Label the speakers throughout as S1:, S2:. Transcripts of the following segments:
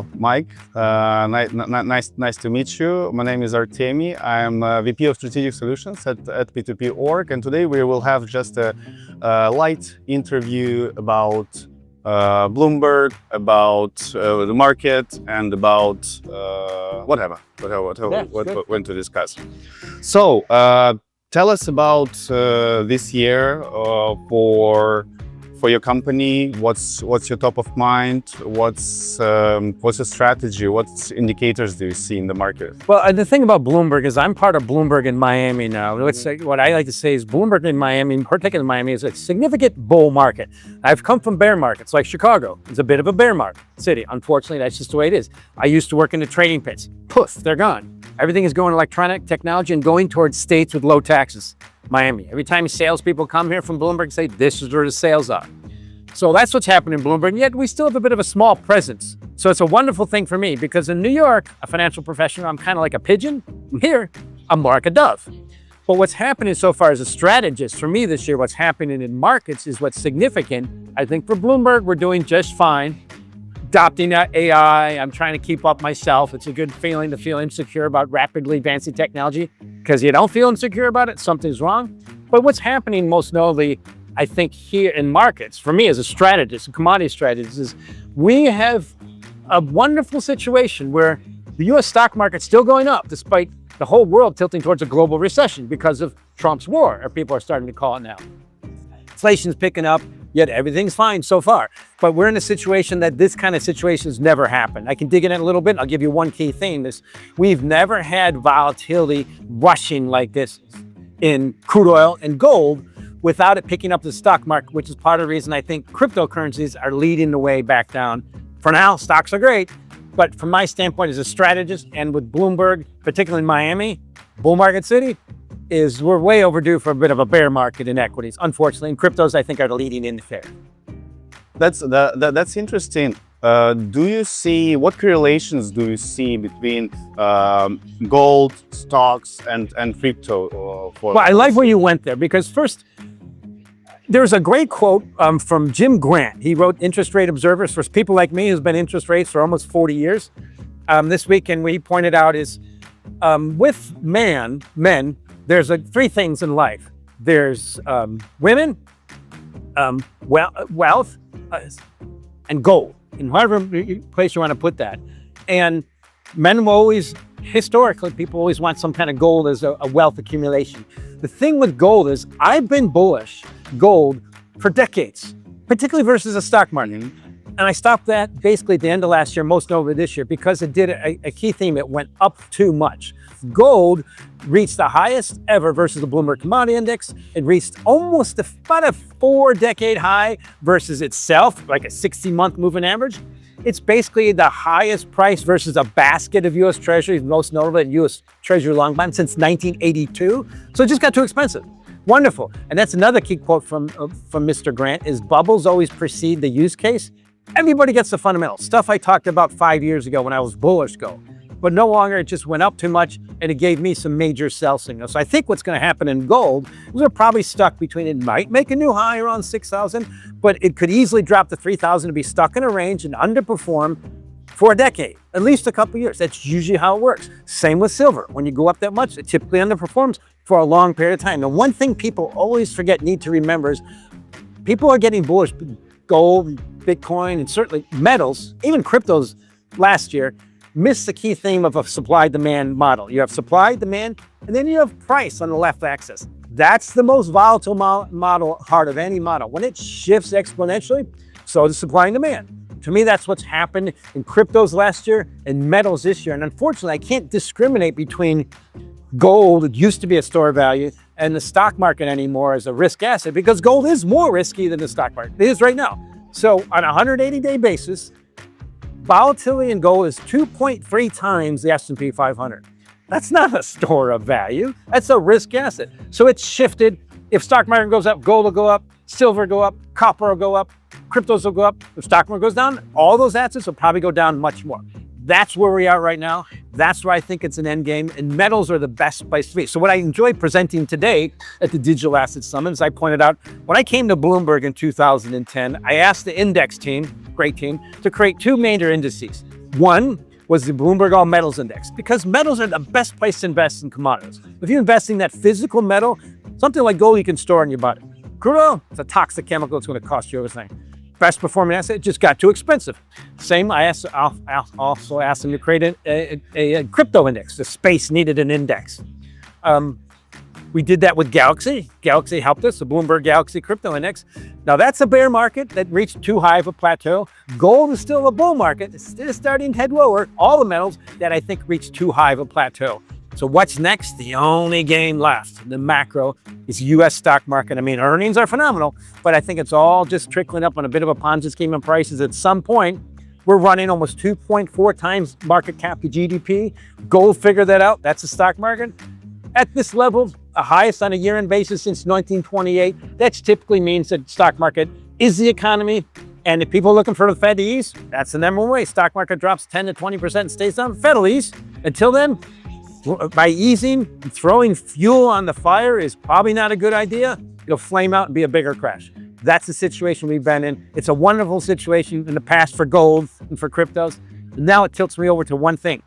S1: Hello, Mike. Nice to meet you. My name is Artemiy. I'm VP of Strategic Solutions at P2P.org, and today we will have just a light interview about Bloomberg, about the market, and about whatever we want to discuss. So, tell us about this year for your company. What's your top of mind? What's your strategy? What indicators do you see in the market?
S2: Well, the thing about Bloomberg is I'm part of Bloomberg in Miami now. What I like to say is Bloomberg in Miami, particularly in Miami, is a significant bull market. I've come from bear markets like Chicago. It's a bit of a bear market city. Unfortunately, that's just the way it is. I used to work in the trading pits. Poof, they're gone. Everything is going electronic technology and going towards states with low taxes. Miami. Every time salespeople come here from Bloomberg and say, this is where the sales are. So that's what's happening in Bloomberg, yet we still have a bit of a small presence. So it's a wonderful thing for me because in New York, a financial professional, I'm kind of like a pigeon. Here, I'm more like a dove. But what's happening so far as a strategist, for me this year, what's happening in markets is what's significant. I think for Bloomberg, we're doing just fine. Adopting AI, I'm trying to keep up myself. It's a good feeling to feel insecure about rapidly advancing technology because you don't feel insecure about it, something's wrong. But what's happening most notably, I think here in markets, for me as a strategist, a commodity strategist, is we have a wonderful situation where the US stock market's still going up despite the whole world tilting towards a global recession because of Trump's war, or people are starting to call it now. Inflation's picking up, yet everything's fine so far. But we're in a situation that this kind of situation has never happened. I can dig in it a little bit. I'll give you one key theme. We've never had volatility rushing like this in crude oil and gold without it picking up the stock market, which is part of the reason I think cryptocurrencies are leading the way back down. For now, stocks are great. But from my standpoint as a strategist and with Bloomberg, particularly in Miami, bull market city, we're way overdue for a bit of a bear market in equities, unfortunately. And cryptos, I think, are the leading indicator.
S1: That's interesting. What correlations do you see between gold, stocks, and crypto?
S2: Well, I like where you went there because first, there's a great quote from Jim Grant. He wrote Interest Rate Observers for people like me who's been interest rates for almost 40 years. This week, and what he pointed out is with men, there's three things in life. There's women, wealth, and gold, in whatever place you want to put that. And men will always, historically, people always want some kind of gold as a wealth accumulation. The thing with gold is I've been bullish gold for decades, particularly versus the stock market. And I stopped that basically at the end of last year, most notably this year, because it did a key theme. It went up too much. Gold reached the highest ever versus the Bloomberg Commodity Index. It reached almost about a 4-decade high versus itself, like a 60-month moving average. It's basically the highest price versus a basket of U.S. Treasuries, most notably U.S. Treasury long bonds since 1982. So it just got too expensive. Wonderful. And that's another key quote from Mr. Grant is bubbles always precede the use case. Everybody gets the fundamentals. Stuff I talked about 5 years ago when I was bullish gold. But no longer, it just went up too much and it gave me some major sell signals. So I think what's going to happen in gold is we're probably stuck between, it might make a new high around 6,000, but it could easily drop to 3,000 and be stuck in a range and underperform for a decade, at least a couple of years. That's usually how it works. Same with silver. When you go up that much, it typically underperforms for a long period of time. Now, one thing people always need to remember is people are getting bullish. Gold, Bitcoin, and certainly metals, even cryptos last year, missed the key theme of a supply-demand model. You have supply, demand, and then you have price on the left axis. That's the most volatile model, heart of any model. When it shifts exponentially, so does supply and demand. To me, that's what's happened in cryptos last year and metals this year. And unfortunately, I can't discriminate between gold, it used to be a store of value, and the stock market anymore as a risk asset because gold is more risky than the stock market. It is right now. So on a 180-day basis, volatility in gold is 2.3 times the S&P 500. That's not a store of value. That's a risk asset. So it's shifted. If stock market goes up, gold will go up, silver will go up, copper will go up, cryptos will go up. If stock market goes down, all those assets will probably go down much more. That's where we are right now. That's where I think it's an end game, and metals are the best place to be. So what I enjoyed presenting today at the Digital Asset Summit, as I pointed out, when I came to Bloomberg in 2010, I asked the index team, great team, to create two major indices. One was the Bloomberg All Metals Index, because metals are the best place to invest in commodities. If you're investing in that physical metal, something like gold you can store in your body. Crude oil, it's a toxic chemical, it's going to cost you everything. Best performing asset, it just got too expensive. Same, I also asked them to create a crypto index. The space needed an index. We did that with Galaxy. Galaxy helped us, the Bloomberg Galaxy Crypto Index. Now that's a bear market that reached too high of a plateau. Gold is still a bull market. It's still starting to head lower. All the metals that I think reached too high of a plateau. So what's next? The only game left, the macro, is U.S. stock market. I mean, earnings are phenomenal, but I think it's all just trickling up on a bit of a Ponzi scheme of prices. At some point, we're running almost 2.4 times market cap to GDP. Gold figured that out. That's the stock market. At this level, the highest on a year-end basis since 1928, that typically means that stock market is the economy. And if people are looking for the Fed to ease, that's the number one way. Stock market drops 10 to 20% and stays down. Fed will ease. Until then, by easing, throwing fuel on the fire is probably not a good idea. It'll flame out and be a bigger crash. That's the situation we've been in. It's a wonderful situation in the past for gold and for cryptos. And now it tilts me over to one thing.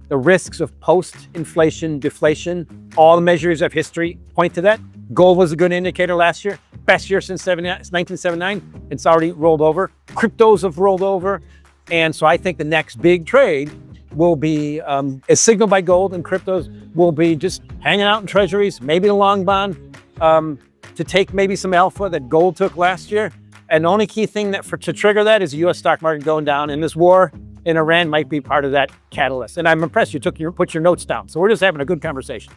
S2: The risks of post-inflation deflation, all the measures of history point to that. Gold was a good indicator last year. Best year since 1979. It's already rolled over. Cryptos have rolled over. And so I think the next big trade will be, as signaled by gold, and cryptos will be just hanging out in treasuries, maybe a long bond, to take maybe some alpha that gold took last year. And the only key thing to trigger that is the U.S. stock market going down. And this war in Iran might be part of that catalyst. And I'm impressed you put your notes down. So we're just having a good conversation.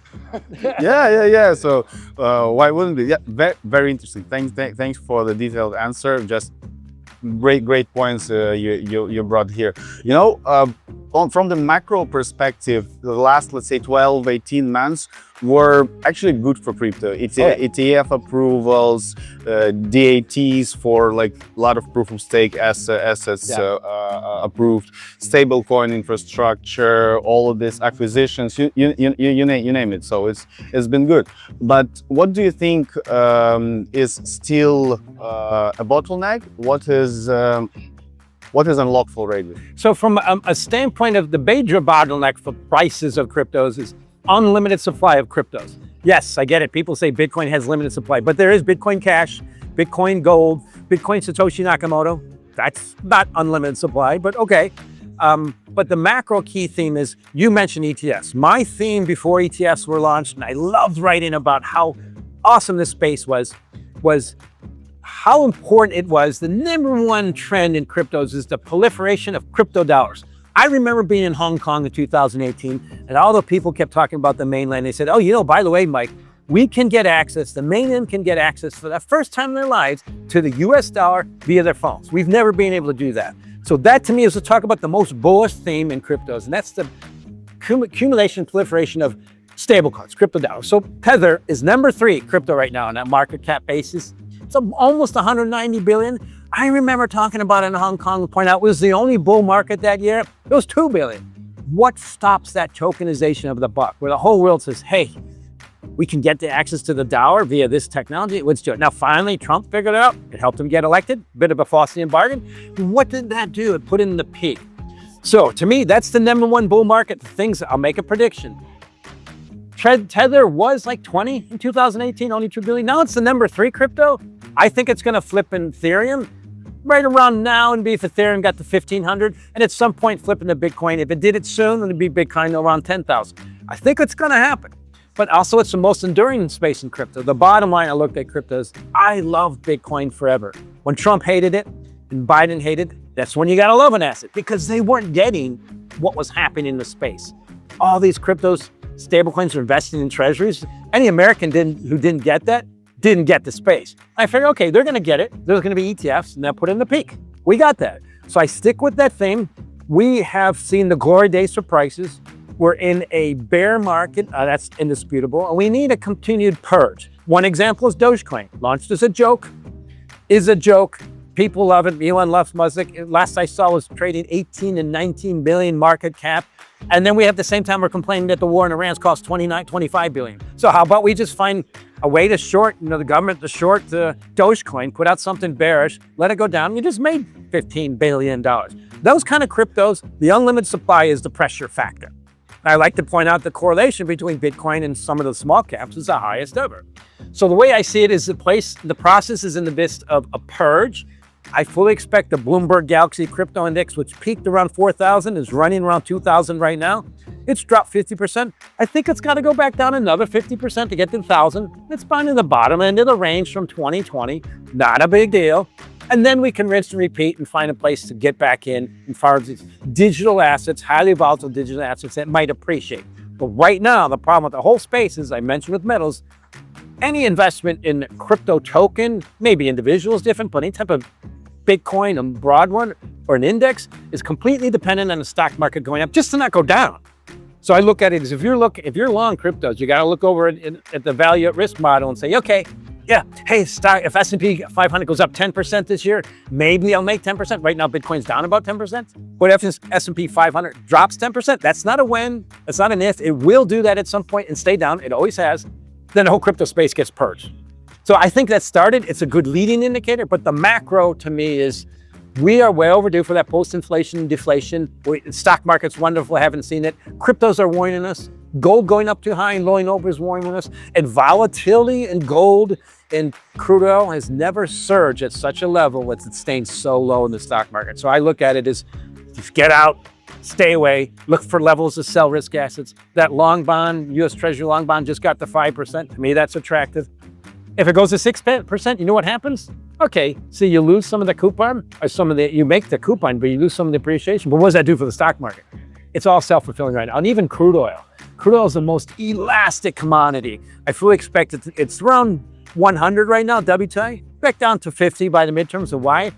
S1: Yeah. So why wouldn't it? Yeah, very interesting. Thanks for the detailed answer. Just great points you brought here. You know, from the macro perspective, the last, let's say, 12, 18 months were actually good for crypto. ETF approvals, DATs for like a lot of proof of stake assets approved, stablecoin infrastructure, all of these acquisitions, you name it. So it's been good. But what do you think is still a bottleneck? What is unlocked already?
S2: So from a standpoint of the major bottleneck for prices of cryptos is unlimited supply of cryptos. Yes, I get it. People say Bitcoin has limited supply, but there is Bitcoin Cash, Bitcoin Gold, Bitcoin Satoshi Nakamoto. That's not unlimited supply, but okay. But the macro key theme is, you mentioned ETFs. My theme before ETFs were launched, and I loved writing about how awesome this space was how important it was. The number one trend in cryptos is the proliferation of crypto dollars. I remember being in Hong Kong in 2018, and all the people kept talking about the mainland. They said, oh, you know, by the way, Mike, we can get access, the mainland can get access for the first time in their lives to the US dollar via their phones. We've never been able to do that. So that to me is to talk about the most bullish theme in cryptos, and that's the accumulation, proliferation of stablecoins, crypto dollars. So Tether is number 3 crypto right now on that market cap basis. It's almost 190 billion. I remember talking about it in Hong Kong, point out it was the only bull market that year. It was 2 billion. What stops that tokenization of the buck, where the whole world says, hey, we can get the access to the dollar via this technology? Let's do it. Now, finally, Trump figured it out. It helped him get elected. Bit of a Faustian bargain. What did that do? It put in the peak. So to me, that's the number 1 bull market. I'll make a prediction. Tether was like 20 in 2018, only 2 billion. Now it's the number 3 crypto. I think it's going to flip in Ethereum right around now, and be if Ethereum got to 1,500, and at some point flip into Bitcoin. If it did it soon, it'd be Bitcoin around 10,000. I think it's going to happen. But also, it's the most enduring space in crypto. The bottom line, I looked at crypto is, I love Bitcoin forever. When Trump hated it and Biden hated it, that's when you got to love an asset, because they weren't getting what was happening in the space. All these cryptos, stablecoins are investing in treasuries. Any American who didn't get that, didn't get the space. I figured, okay, they're going to get it. There's going to be ETFs, and they'll put in the peak. We got that. So I stick with that theme. We have seen the glory days for prices. We're in a bear market. That's indisputable. And we need a continued purge. One example is Dogecoin. Launched as a joke, is a joke. People love it. Elon loves Musk. Last I saw was trading 18 and 19 billion market cap. And then we have the same time we're complaining that the war in Iran's cost 29, 25 billion. So how about we just find a way to short, the government to short Dogecoin, put out something bearish, let it go down. You just made $15 billion. Those kind of cryptos, the unlimited supply is the pressure factor. I like to point out the correlation between Bitcoin and some of the small caps is the highest ever. So the way I see it is the process is in the midst of a purge. I fully expect the Bloomberg Galaxy Crypto Index, which peaked around 4,000, is running around 2,000 right now. It's dropped 50%. I think it's got to go back down another 50% to get to 1,000. It's finding the bottom end of the range from 2020. Not a big deal. And then we can rinse and repeat and find a place to get back in as far as these digital assets, highly volatile digital assets that might appreciate. But right now, the problem with the whole space, as I mentioned with metals, any investment in crypto token, maybe individual is different, but any type of Bitcoin, a broad one, or an index is completely dependent on the stock market going up just to not go down. So I look at it as if you're long cryptos, you got to look over at the value at risk model and say, okay, yeah, hey, if S&P 500 goes up 10% this year, maybe I'll make 10%. Right now, Bitcoin's down about 10%. But if S&P 500 drops 10%, that's not a when, it's not an if. It will do that at some point and stay down. It always has. Then the whole crypto space gets purged. So I think that started. It's a good leading indicator. But the macro to me is we are way overdue for that post-inflation deflation. Stock market's wonderful. I haven't seen it. Cryptos are warning us. Gold going up too high and rolling over is warning us. And volatility in gold and crude oil has never surged at such a level as it's staying so low in the stock market. So I look at it as just get out, stay away, look for levels to sell risk assets. That long bond, U.S. Treasury long bond just got to 5%. To me, that's attractive. If it goes to 6%, you know what happens? Okay, so you lose some of the coupon, or you make the coupon, but you lose some of the appreciation. But what does that do for the stock market? It's all self-fulfilling right now. And even crude oil. Crude oil is the most elastic commodity. I fully expect it's around 100 right now, WTI, back down to 50 by the midterms. So why?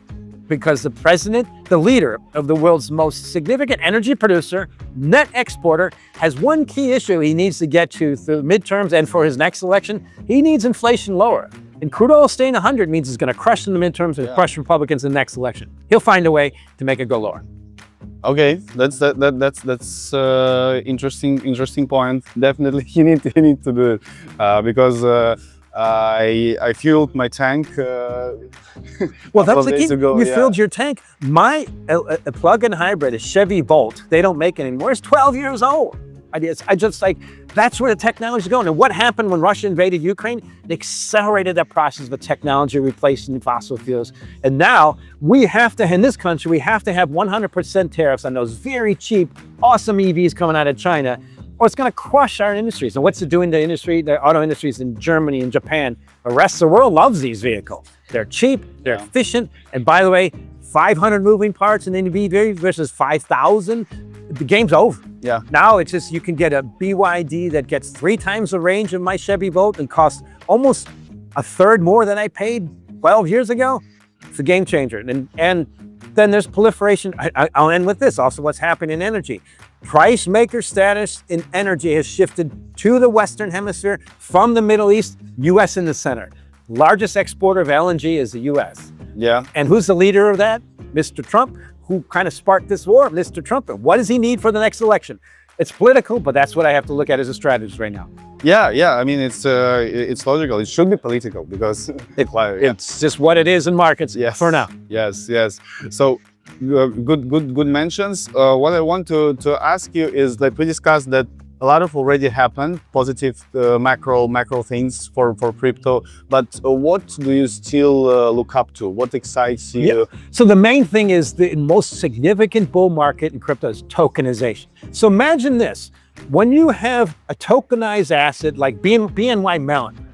S2: Because the president, the leader of the world's most significant energy producer, net exporter, has one key issue he needs to get to through midterms and for his next election. He needs inflation lower. And crude oil staying 100 means it's going to crush in the midterms and crush Republicans in the next election. He'll find a way to make it go lower.
S1: Okay, that's interesting point. Definitely, you need to do it because I fueled my tank.
S2: Well, that's the key. You filled your tank. My plug-in hybrid, a Chevy Bolt, they don't make it anymore. It's 12 years old. I just like, that's where the technology is going. And what happened when Russia invaded Ukraine? It accelerated that process of technology replacing fossil fuels. And now we have to, in this country, we have to have 100% tariffs on those very cheap, awesome EVs coming out of China, or it's going to crush our industries. And what's it doing to the auto industries in Germany and Japan? The rest of the world loves these vehicles. They're cheap, they're efficient. And by the way, 500 moving parts in an EV versus 5,000, the game's over.
S1: Yeah.
S2: Now it's just, you can get a BYD that gets 3 times the range of my Chevy Bolt and costs almost a third more than I paid 12 years ago. It's a game changer. And then there's proliferation. I'll end with this. Also, what's happening in energy. Price maker status in energy has shifted to the Western Hemisphere from the Middle East, U.S. in the center. Largest exporter of LNG is the U.S.
S1: Yeah.
S2: And who's the leader of that? Mr. Trump, who kind of sparked this war. Mr. Trump, what does he need for the next election? It's political, but that's what I have to look at as a strategist right now.
S1: Yeah. I mean, it's logical. It should be political because
S2: it's just what it is in markets for now.
S1: Yes. So good mentions. What I want to ask you is that we discussed that a lot of already happened, positive macro things for crypto. But what do you still look up to? What excites you?
S2: Yeah. So the main thing is the most significant bull market in crypto is tokenization. So imagine this. When you have a tokenized asset like BNY Mellon,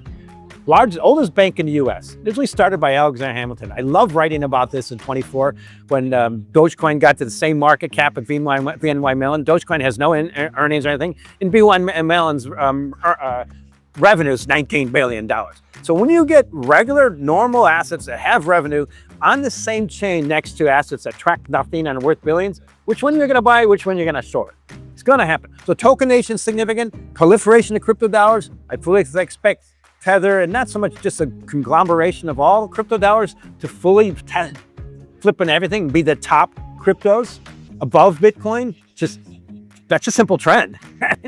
S2: oldest bank in the U.S., originally started by Alexander Hamilton. I love writing about this in 24 when Dogecoin got to the same market cap at BNY Mellon. Dogecoin has no earnings or anything. And BNY Mellon's revenue is $19 billion. So when you get regular, normal assets that have revenue on the same chain next to assets that track nothing and are worth billions, which one you're going to buy, which one you're going to short? It's going to happen. So tokenization is significant. Proliferation of crypto dollars, I fully expect Tether, and not so much just a conglomeration of all crypto dollars to fully flip on everything and be the top cryptos above Bitcoin. That's a simple trend.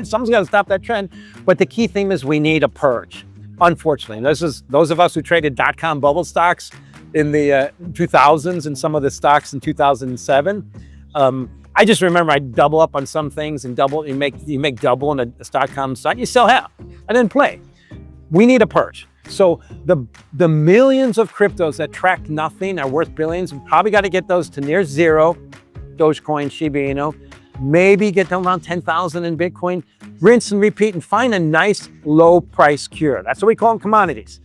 S2: Someone's got to stop that trend. But the key theme is we need a purge, unfortunately. And this is those of us who traded dot-com bubble stocks in the 2000s and some of the stocks in 2007. I just remember I double up on some things and double. You make double in a stock common stock. You sell half and then play. We need a purge. So the millions of cryptos that track nothing are worth billions. We probably got to get those to near zero. Dogecoin, Shiba Inu, maybe get them around 10,000 in Bitcoin. Rinse and repeat and find a nice low price cure. That's what we call them, commodities.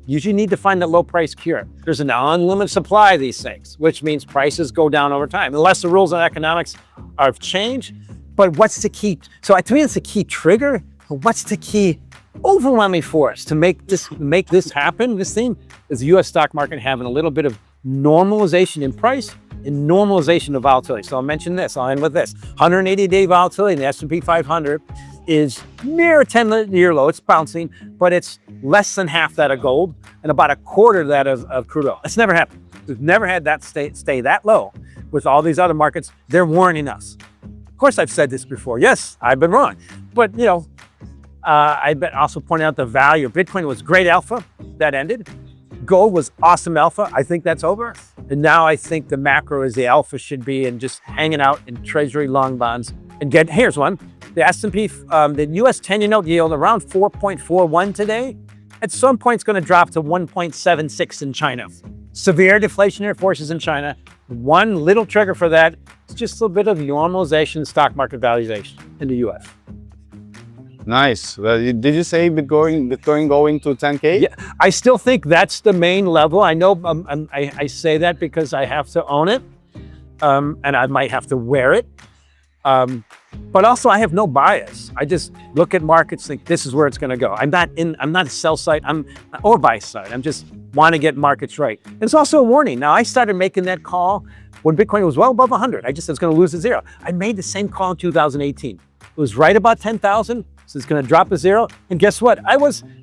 S2: You need to find the low price cure. There's an unlimited supply of these things, which means prices go down over time, unless the rules on economics are changed. But what's the key? So to me, it's the key trigger. What's the key overwhelming force to make this happen? This thing is the U.S. stock market having a little bit of normalization in price and normalization of volatility. So I'll mention this. I'll end with this. 180-day volatility in the S&P 500 is near a 10-year low. It's bouncing, but it's less than half that of gold and about a quarter of that of crude oil. It's never happened. We've never had that stay that low with all these other markets. They're warning us. Of course, I've said this before. Yes, I've been wrong. But, I've also pointed out the value of Bitcoin was great alpha. That ended. Gold was awesome alpha. I think that's over. And now I think the macro is the alpha should be and just hanging out in treasury long bonds and here's one. The S&P, the US 10-year note yield around 4.41 today. At some point, it's going to drop to 1.76 in China. Severe deflationary forces in China. One little trigger for that is just a little bit of normalization stock market valuation in the US.
S1: Nice. Did you say Bitcoin going to 10K?
S2: Yeah, I still think that's the main level. I know I say that because I have to own it, and I might have to wear it. But also I have no bias. I just look at markets, think this is where it's going to go. I'm not a sell side, or buy side. I'm just want to get markets right. And it's also a warning. Now I started making that call when Bitcoin was well above 100. I just said it's going to lose to zero. I made the same call in 2018. It was right about 10,000. So it's going to drop to zero. And guess what?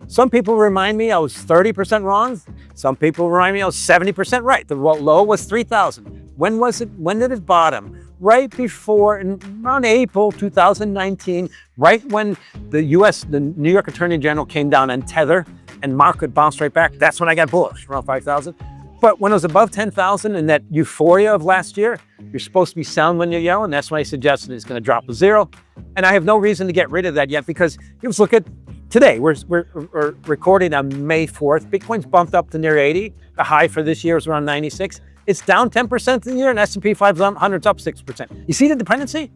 S2: Some people remind me I was 30% wrong. Some people remind me I was 70% right. The low was 3,000. When was it? When did it bottom? Right before, around April 2019, right when the New York Attorney General came down on Tether and market bounced right back. That's when I got bullish, around 5,000. But when it was above 10,000 and that euphoria of last year, you're supposed to be selling when you're yelling. That's when I suggested it's going to drop to zero. And I have no reason to get rid of that yet because let's look at today. We're recording on May 4th. Bitcoin's bumped up to near 80. The high for this year is around 96. It's down 10% in the year and S&P 500's up 6%. You see the dependency?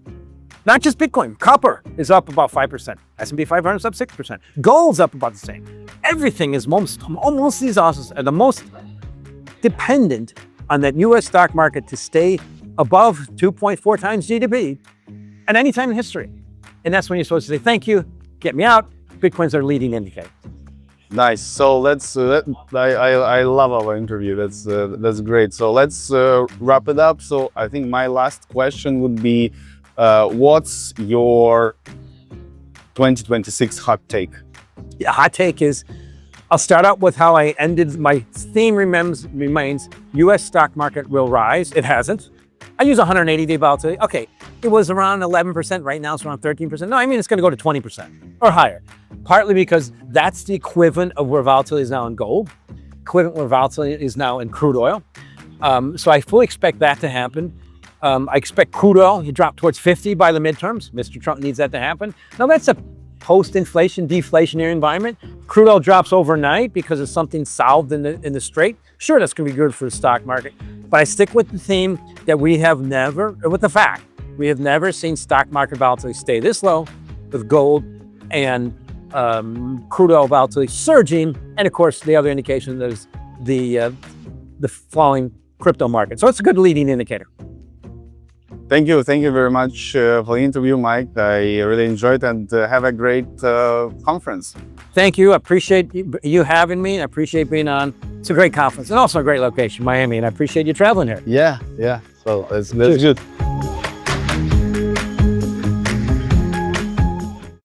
S2: Not just Bitcoin. Copper is up about 5%. S&P 500's up 6%. Gold's up about the same. Everything is almost these assets are the most dependent on that U.S. stock market to stay above 2.4 times GDP at any time in history. And that's when you're supposed to say, thank you, get me out. Bitcoin's our leading indicator.
S1: Nice. So I love our interview. That's great. So let's wrap it up. So I think my last question would be, what's your 2026 hot take?
S2: Yeah, hot take is, I'll start out with how I ended. My theme remains U.S. stock market will rise. It hasn't. I use 180-day volatility. Okay, it was around 11%. Right now it's around 13%. No, I mean it's going to go to 20% or higher. Partly because that's the equivalent of where volatility is now in gold, equivalent where volatility is now in crude oil. So I fully expect that to happen. I expect crude oil to drop towards 50 by the midterms. Mr. Trump needs that to happen. Now that's a post-inflation, deflationary environment. Crude oil drops overnight because of something solved in the Strait. Sure, that's going to be good for the stock market. But I stick with the theme that we have never seen stock market volatility stay this low with gold and crude oil volatility surging. And of course, the other indication is the falling crypto market. So it's a good leading indicator.
S1: Thank you very much for the interview, Mike. I really enjoyed it and have a great conference.
S2: Thank you. I appreciate you having me. I appreciate being on. It's a great conference and also a great location, Miami, and I appreciate you traveling here.
S1: Yeah. So that's good.